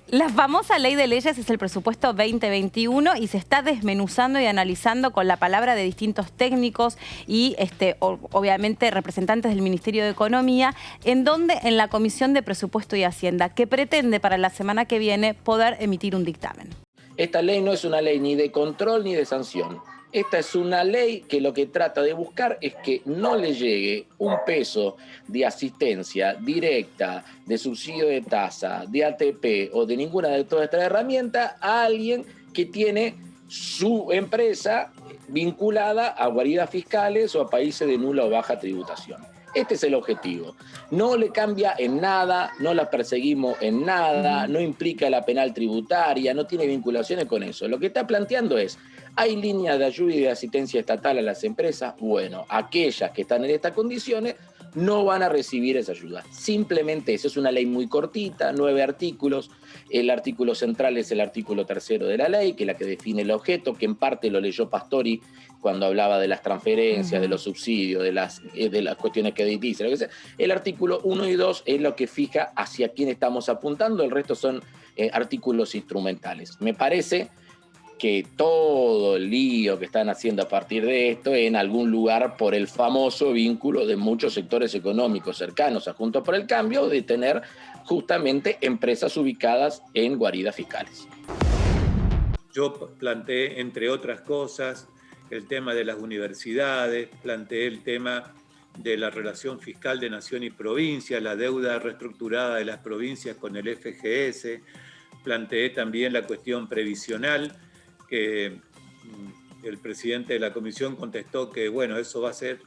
La famosa ley de leyes es el presupuesto 2021 y se está desmenuzando y analizando con la palabra de distintos técnicos y obviamente representantes del Ministerio de Economía, en donde en la Comisión de Presupuesto y Hacienda, que pretende para la semana que viene poder emitir un dictamen. Esta ley no es una ley ni de control ni de sanción. Esta es una ley que lo que trata de buscar es que no le llegue un peso de asistencia directa, de subsidio de tasa, de ATP o de ninguna de todas estas herramientas a alguien que tiene su empresa vinculada a guaridas fiscales o a países de nula o baja tributación. Este es el objetivo. No le cambia en nada, no la perseguimos en nada, no implica la penal tributaria, no tiene vinculaciones con eso. Lo que está planteando es, ¿hay líneas de ayuda y de asistencia estatal a las empresas? Bueno, aquellas que están en estas condiciones no van a recibir esa ayuda. Simplemente eso, es una ley muy cortita, 9 artículos. El artículo central es el artículo 3º de la ley, que es la que define el objeto, que en parte lo leyó Pastori cuando hablaba de las transferencias, de los subsidios, de las cuestiones que dice, lo que sea. El artículo 1 y 2 es lo que fija hacia quién estamos apuntando, el resto son artículos instrumentales. Me parece que todo el lío que están haciendo a partir de esto en algún lugar por el famoso vínculo de muchos sectores económicos cercanos a Juntos por el Cambio de tener justamente empresas ubicadas en guaridas fiscales. Yo planteé, entre otras cosas, el tema de las universidades, planteé el tema de la relación fiscal de nación y provincia, la deuda reestructurada de las provincias con el FGS, planteé también la cuestión previsional, que el presidente de la comisión contestó que bueno, eso va a ser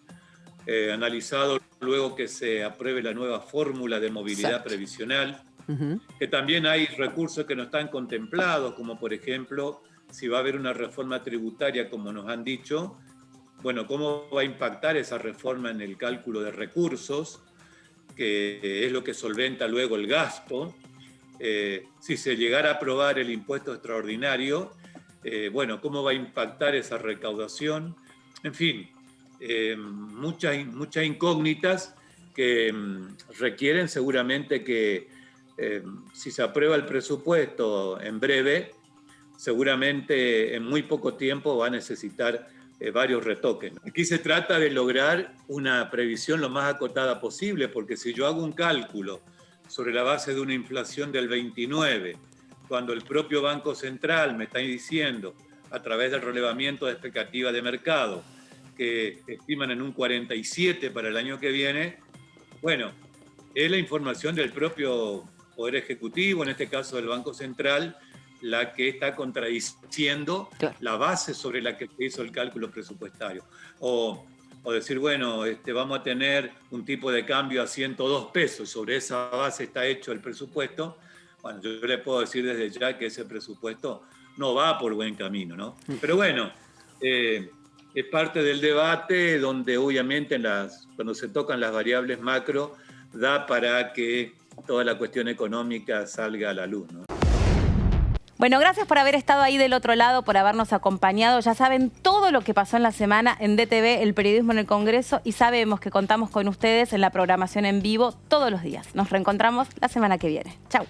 analizado luego que se apruebe la nueva fórmula de movilidad previsional, que también hay recursos que no están contemplados, como por ejemplo, si va a haber una reforma tributaria, como nos han dicho, bueno, ¿cómo va a impactar esa reforma en el cálculo de recursos? Que es lo que solventa luego el gasto. Si se llegara a aprobar el impuesto extraordinario, bueno, ¿cómo va a impactar esa recaudación? En fin, muchas incógnitas que requieren seguramente que si se aprueba el presupuesto en breve, seguramente en muy poco tiempo va a necesitar varios retoques. Aquí se trata de lograr una previsión lo más acotada posible, porque si yo hago un cálculo sobre la base de una inflación del 29, cuando el propio Banco Central me está diciendo, a través del relevamiento de expectativa de mercado, que estiman en un 47 para el año que viene, bueno, es la información del propio Poder Ejecutivo, en este caso del Banco Central, la que está contradiciendo la base sobre la que se hizo el cálculo presupuestario. O decir, bueno, vamos a tener un tipo de cambio a 102 pesos, sobre esa base está hecho el presupuesto. Bueno, yo le puedo decir desde ya que ese presupuesto no va por buen camino, ¿no? Pero bueno, es parte del debate donde obviamente cuando se tocan las variables macro da para que toda la cuestión económica salga a la luz, ¿no? Bueno, gracias por haber estado ahí del otro lado, por habernos acompañado. Ya saben todo lo que pasó en la semana en DTV, el periodismo en el Congreso, y sabemos que contamos con ustedes en la programación en vivo todos los días. Nos reencontramos la semana que viene. Chau.